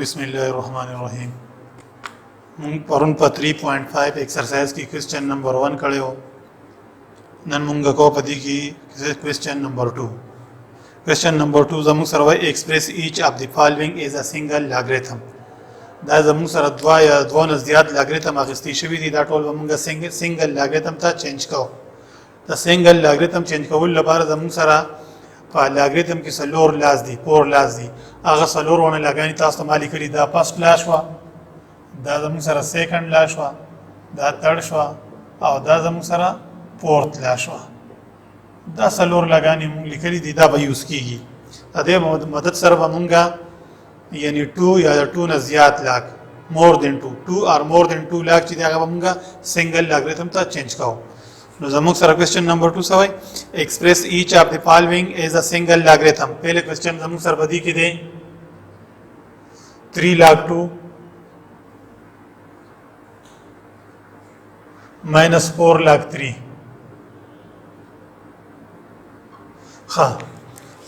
بسم الله الرحمن الرحیم. مونږ پرون په 3.5 ایکسرسایز کې کوېسچن نمبر 1 کړو. نن مونږ کو پدې کې کوېسچن نمبر 2. کوېسچن نمبر 2 زموږ سره وایي ایکسپریس ایچ اف دی فالوینګ از ا سنگل لاګریتم. دا زموږ سره دوا یا دوه نه زیات لاګریتم اخیستي شوی دي. دا ټول مونږ سنگل لاګریتم ته چینج کوو. دا سنگل لاګریتم چینج کول لپاره زموږ سره په لاګریتم کې سلور لاس دي، فور لاس دي. هغه سلور ونه لګانی تاسو ته مالي کړي. دا فرست لا شو، دا زموږ سره سیکنډ لا شو، دا تھرد شو، او دا زموږ سره فورث لا شو. دا سلور لګانی مونږ لیکلي دي، دا به یوز کیږي. د دې مدد سره به مونږه یعنی 2 یا 2 نه زیات لاګ مور دین 2 اور مور دین 2 لاګ چې دا هغه مونږه سنگل لاګریتم ته چینج کوو. نو زموږ سره کوېسچن نمبر 2 سوای ایکسپریس ایچ اف دی فالوینګ ایز ا سنگل لاګریتم. پہلے کوېسچن زموږ سره بدی کې دی 3 log 2 minus 4 log 3. ها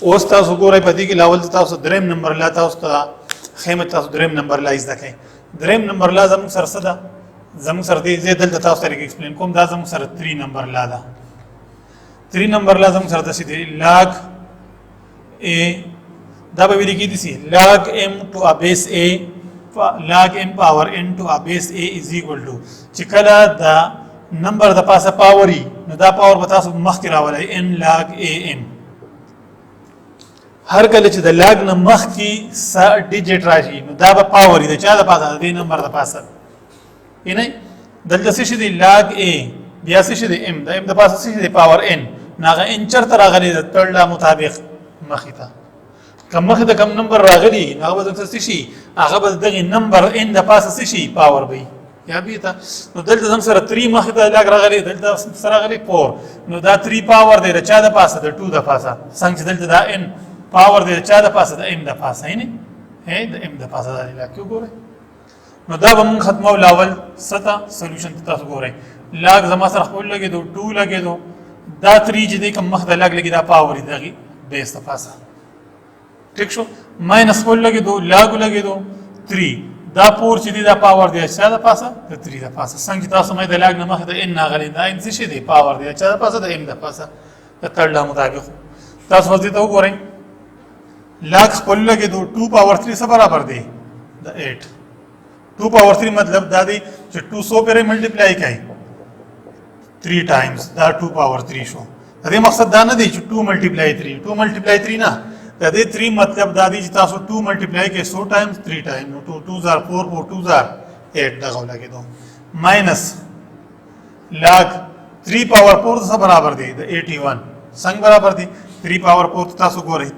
اوس تاسو ګورئ په دې کې لاول تاسو دریم نمبر لا تاسو ته خیمه تاسو دریم نمبر لا زده کړئ. دریم نمبر لا زموږ سره څه ده؟ زموږ سره دې دلته تاسو ته ایکسپلین کوم. دا زموږ سره 3 نمبر لا ده. 3 نمبر لا زموږ سره څه دي؟ log a دا به ویل کېږي چې log m to a base a log m power n to a base a is equal to چې کله دا نمبر د پاسه پاوري نو دا پاور به تاسو مخکې راولئ n log am. هر کله چې د لاګ نه مخکې ډیجټ راشي نو دا به پاوري د چا د پاسه د نمبر د پاسه نه دلته څه شي دی لاګ a بیا څه شي دی m د m د پاسه څه شي دی پاور n ناغه n چرته راغلی د تړلا مطابق مخې ته کم مخې ته کم نمبر راغلی هغه به څه شي هغه به دغه نمبر n د پاسه څه شي پاور وي یا بیته. نو دلته څنګه سره 3 مخې ته لاګ راغلی دلته سره راغلی 4 نو دا 3 پاور دی د چا د پاسه د 2 د پاسه څنګه دلته دا n پاور دی د چا د پاسه د m د پاسه نه هي د m د پاسه د لاګ ګوره. نو دا به مونږ ختمو لاول ستا سولوشن تاسو ګورئ. لاګ زما سره خپل لګیدو 2 لګیدو دا 3 چې دی کوم مخ د لاګ لګی دا پاور دی دغه بیس د پاسه ٹھیک شو. ماینس خپل لګیدو لاګ لګیدو 3 دا پور چې دی دا پاور دی چې د پاسه د 3 د پاسه څنګه تاسو مې د لاګ نه مخ د n ناغلی دا ان څه شي دی پاور دی چې د پاسه د m د پاسه د تړلا مطابق تاسو ورته وګورئ. لاګ خپل لګیدو 2 پاور 3 سره برابر دی د 8. 2 پاور 3 مطلب دا دی چې 200 پر ملټیپلای کړئ 3 ټایمز دا 2 پاور 3 شو. دا مقصد دا نه دی چې 2 ملټیپلای 3 2 ملټیپلای 3 نه دا دی 3 مطلب دا دی چې تاسو 2 ملټیپلای کړئ 100 ټایمز 3 ټایم نو 2 2 4 4 2 8 دا غو لګیدو ماینس لاګ 3 پاور 4 سره برابر دی د 81 څنګه برابر دی 3 پاور 4 تاسو ګورئ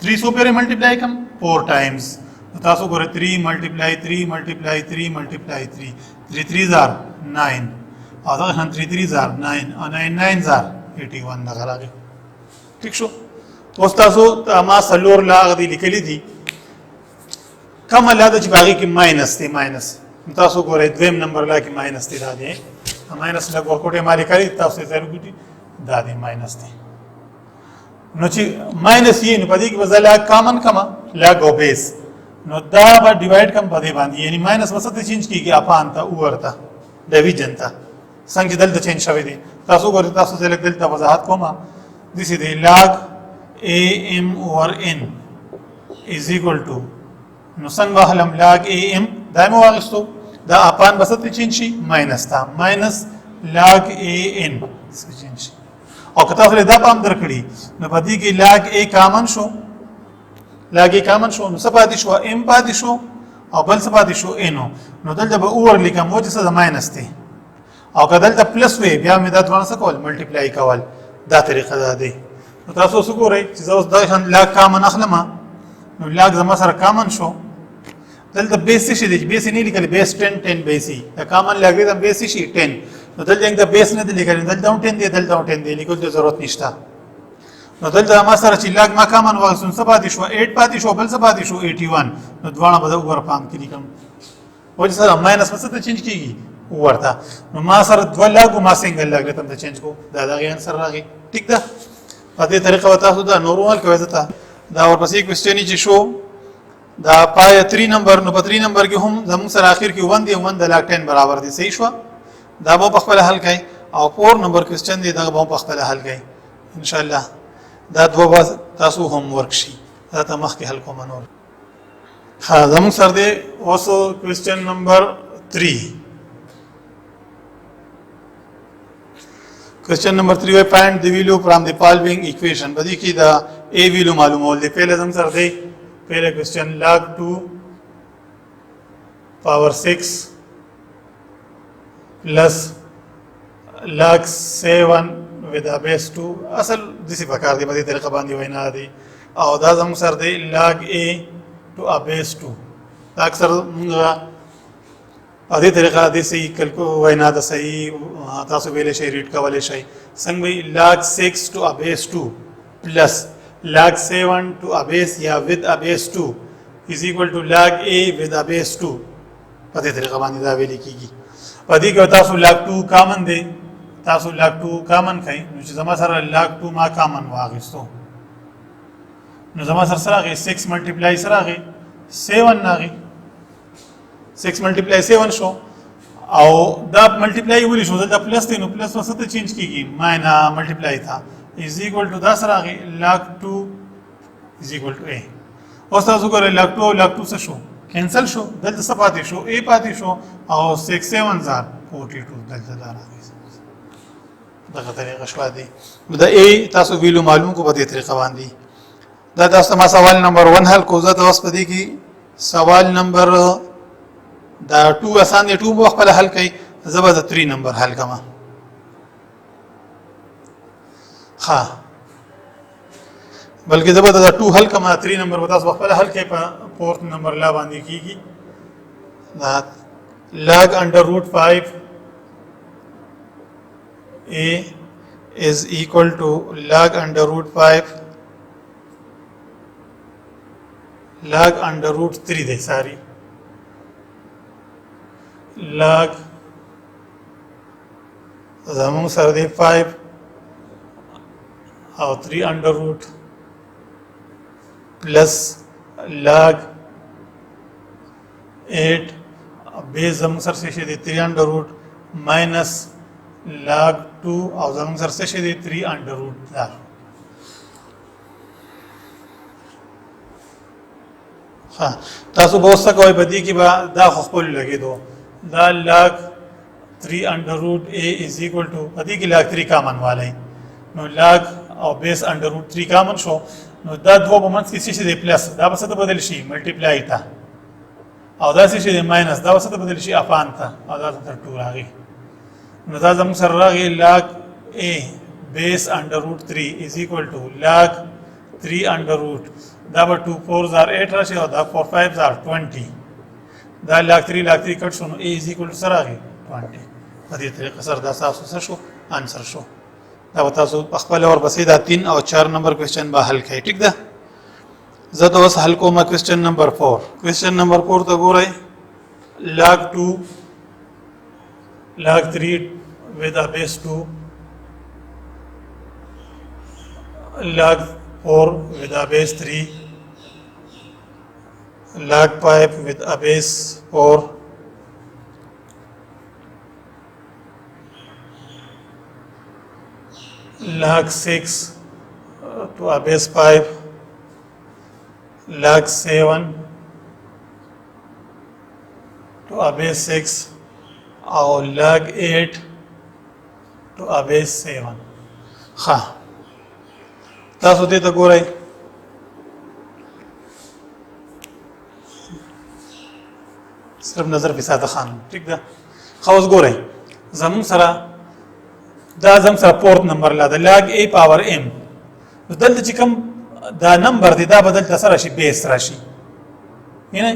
300 پر ملټیپلای کوم 4 ټایمز تاسو ګورئ 3 ملټیپلای 3 ملټیپلای 3 ملټیپلای 3 3 3 زار 9 او دا 3 3 زار 9 او 9 9 زار 81 دا راغی. ٹھیک شو. اوس تاسو ما سلور لاغ دی لیکلی دي کوم لا د چې باغی کې ماینس دی ماینس تاسو ګورئ دویم نمبر لا کې ماینس دی دا دی ماینس لا ورکوټه مالي کړی تاسو یې ضروري دا دی ماینس دی. نو چې ماینس یې نو پدې کې بدل کامن کما لاګ او بیس نو دا به ډیوایډ کم پدې باندې یعنی ماینس وسط چینج کیږي اپان ته ورته ډیویژن ته څنګه دلته چینج شوی دی تاسو ګورئ تاسو ځل دلته وضاحت کومه د سې دی لاګ am over n is equal to نو څنګه حلم لاګ am دایمو واغستو دا اپان وسط چینج شي ماینس تا ماینس لاګ an چینج شي او کته خپل دا پام درکړي نو پدې کې لاګ a کامن شو لاګ a کامن شو نو سپاتې شو m پاتې شو او بل سپاتې شو n نو دلته به اور لیکم و چې څه ماینس دی او کدلته پلس وي بیا مې دا څه کول ملټیپلای کول دا طریقه ده دی. نو تاسو وګورئ چې زه اوس دا لاګ کامن اخلم نو لاګ زما سره کامن شو دلته بیس شي دی بیس نه لیکل بیس 10 10 بیسي دا کامن لاګ دا بیس شي 10 نو دلته د بیس نه لیکل دلته 10 دی دلته 10 دی لیکل ته ضرورت نشته. نو دلته ما سره چې لاګ ما کامن واسون سپاتې شو 8 پاتې شو بل سپاتې شو 81 نو دواړه به اوپر پام کې لیکم وځي سره ماینس څه ته چینج کیږي ورته نو ما سره دوه لاګو ما سنگل لاګ ته چینج کو دا غي انسر راغی. ټیک ده په دې طریقه وتا تاسو دا نورمال کوي ځته دا ورپسې کوېسچن چې شو دا پای 3 نمبر نو په 3 نمبر کې هم زموږ سره اخر کې 1 دی 1 د لاک 10 برابر دی صحیح شو دا به په خپل حل کړئ او 4 نمبر کوېسچن دی دا به په خپل حل کړئ ان شاء الله دا دوه تاسو هم ورک شي دا ته مخکې حل کوم نور ها زموږ سره دی اوس کوېسچن نمبر 3 Question number 3 we find the value from the following equation بدی کی دا a value معلومول دی پہلے زم سر دی پہلے question log 2 power 6 plus log 7 with a base 2 اصل دسی پکار دی بدی طریقہ باندې وینا دی او دا زم سر دی log a to a base 2 دا اکثر په دې طریقه د صحیح کلکو وینا د صحیح تاسو ویلې شي ریډ کولای شي څنګه وی log 6 to a base 2 plus log 7 to a base یا with a base 2 is equal to log a with a base 2 په دې طریقه باندې دا ویل کیږي په دې کې تاسو log 2 کامن دی تاسو log 2 کامن کړئ نو چې زما سره log 2 ما کامن واغستو نو زما سره 6 ملټیپلای سره 7 ناغي 6 ملټیپلای 7 شو او دا ملټیپلای ولې شو دا پلس دی نو پلس وسته چینج کیږي ماینا ملټیپلای تھا از ایکوال ټو دا سره log 2 از ایکوال ټو a اوس تاسو ګورئ log 2 او log 2 څه شو کینسل شو دلته څه پاتې شو a پاتې شو او 6 7 زار 42 دلته دا راغی دغه طریقه شو دی دا a تاسو ویلو معلوم کو په دې طریقه باندې دا تاسو ما سوال نمبر 1 حل کو زه تاسو په دې کې سوال نمبر دا 2 آسان دی 2 په خپل حل کوي زبر د 3 نمبر حل کما ها بلکې زبر د 2 حل کما 3 نمبر په تاسو خپل حل کوي په 4 نمبر لا باندې کیږي دا log under root 5 a is equal to log under root 5 log under root 3 دی ساری log زمون سره دی 5 او 3 under root plus log 8 بیس زمون سره څه دی 3 under root minus log 2 او زمون سره څه دی 3 under root دا ها تاسو به اوسه کوی بدی کی با دا خپل لګی دو دا log 3 under root a is equal to ادي کې log 3 کامن والای نو log او بیس under root 3 کامن شو نو دا دوه په منځ کې څه دی پلس دا به څه بدل شي ملټیپلای تا او دا څه دی ماینس دا به څه بدل شي اپان تا او دا تر 2 راغی نو دا زموږ سره راغی log a بیس under root 3 is equal to log 3 under root دا به 2 4 8 راشي او دا 4 5 20 دا log 3 کټ شو نو a is equal to سره راغی 20 په دې طریقه سره دا تاسو څه شو انسر شو دا تاسو خپل اور بسې دا 3 او 4 نمبر کوېسچن به حل کړئ ٹھیک ده زه ته اوس حل کوم کوېسچن نمبر 4 کوېسچن نمبر 4 ته ګورئ log 2 log 3 with a base 2 log 4 with a base 3 log 5 with a base 4 log 6 to a base 5 log 7 to a base 6 or log 8 to a base 7 ها تاسو دې ته ګورئ صرف نظر په ساده خان ٹھیک ده خو اوس ګورئ زمون سره دا زم سره پورت نمبر لا ده log a پاور m دلته چې کوم دا نمبر دی دا بدل تاسو شي بیس راشي ینه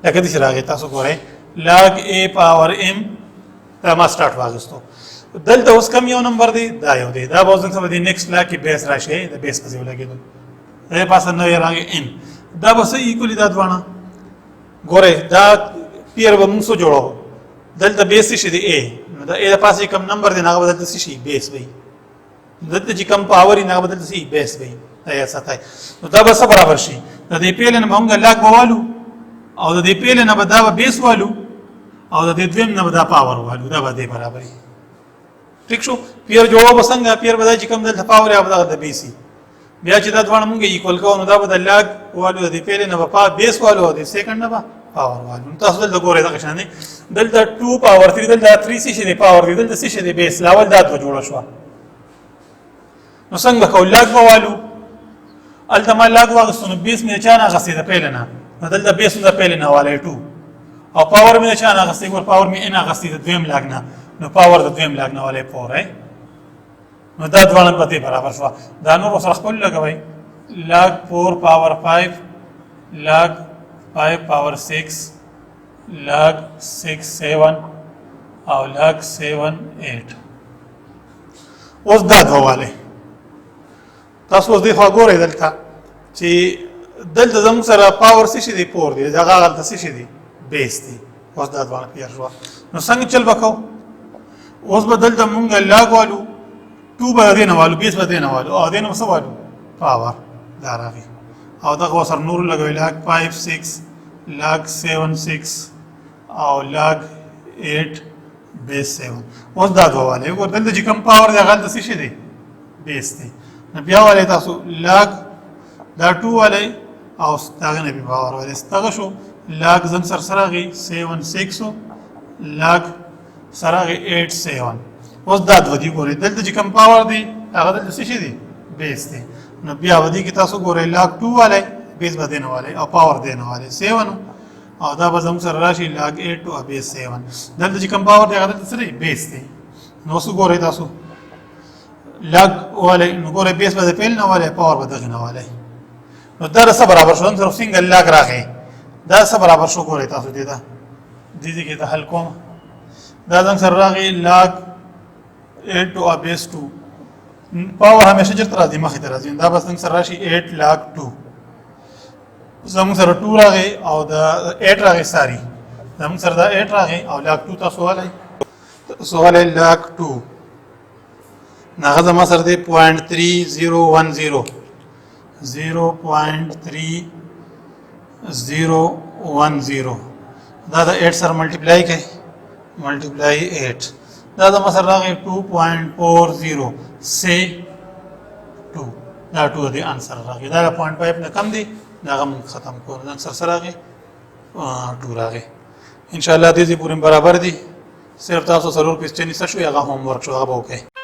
لکه دې راغی تاسو ګورئ log a پاور m دا ما سٹارټ واغستو دلته اوس کم یو نمبر دی دا یو دی دا به څنګه سم دی نیکسټ لا کې بیس راشي دا بیس په ځای لګیدو دا پاسه نو یې راغی n دا به صحیح ایکولی دا دوانه ګورئ دا پیر به موږ سو جوړو دلته بیس شي دی a نو دا a د پاسه کم نمبر دی نه بدل شي بیس وي دلته چې کم پاور نه بدل شي بیس وي دا یا ساتای نو دا به څه برابر شي د دې پیل نه موږ لاګ بوالو او د دې پیل نه به دا بیس والو او د دې دویم نه به دا پاور والو دا به برابرې ٹھیک شو پیر جوړو بسنګ پیر به چې کوم د پاور یا د بیسي بیا چې دا دوه موږ ایکوال کوو نو دا به د لاګ والو د دې پیل نه به بیس والو او د سیکنډ نه به پاور والو تاسو دلته ګورئ دا شان دي دلته 2 پاور 3 دلته 3 سي شي پاور دي دلته سي شي بیس لاول دا جوړ شو نو څنګه کو لاګ والو الته ما لاګ واغستنو بیس مې چانه غسې د پیل نه دلته بیس د پیل نه والے 2 او پاور مې چانه غسې ور پاور مې نه غسې د دویم لاګ نه نو پاور د دویم لاګ نه والے 4 نو دا دوه په برابر شو دا نور سره خپل لګوي لاګ 4 پاور 5 لاګ 5 پاور 6 لاګ 6 7 او لاګ 7 8 اوس دا دوه والے تاسو اوس دی خو ګورئ دلته چې دلته زموږ سره پاور څه شي دی 4 دی دغه غلطه څه شي دی بیس دی اوس دا دوه پیر شو نو څنګه چل وکاو اوس به دلته مونږ لاګ والو 2 به دینه والو بیس به دینه والو او دینه څه والو پاور دا راغی او دغه سره نور لګوي لاګ 5 6 لاګ 7 6 او لاګ 8 بیس 7 اوس دا دوه والے ورته چې کوم پاور دی غلطه څه شي دی بیس دی بیا والے تاسو لاګ دا 2 والے او ستاغه نه پاور والے ستاغه شو لاګ زم سر سره 7 6 لاګ سره 8 7 اوس دا د ودی ګورې دلته چې کوم پاور دی هغه دلته څه شي دی بیس دی نو بیا ودی کې تاسو ګورې لاګ 2 والے بیس بدینه والے او پاور دینه والے 7 او دا به زم سره راشي لاګ 8 او بیس 7 دلته چې کوم پاور دی هغه دلته څه بیس دی نو څو ګورې تاسو لاګ والے نو ګوره بیس به پیل نه والے پاور به دغه نه والے نو دا سره برابر شو صرف سنگل لاګ راغی دا سره برابر شو ګوره تاسو دې دا دې کې ته حل کوم دا څنګه سره راغی لاګ 8 او بیس 2 پاور همیشه چرته راځي مخې ته راځي دا بس څنګه سره راشي 8 لاګ 2 زموږ سره 2 راغی او دا 8 راغی ساری زموږ سره دا 8 راغی او لاګ 2 تاسو والے لاګ 2 ناغه زما سره دی 0.3010 0.3010 دا د 8 سره ملټیپلای کوي ملټیپلای 8 دا زما سره راغی 2.40 سے 2 دا 2 دی انسر راغی دا 0.5 نه کم دی دا هم ختم کوو دا انسر سره راغی 2 راغی ان شاء الله دې پورې برابر دي صرف تاسو ضرور کوېسچن یې شو یا هغه هوم ورک شو هغه به وکړئ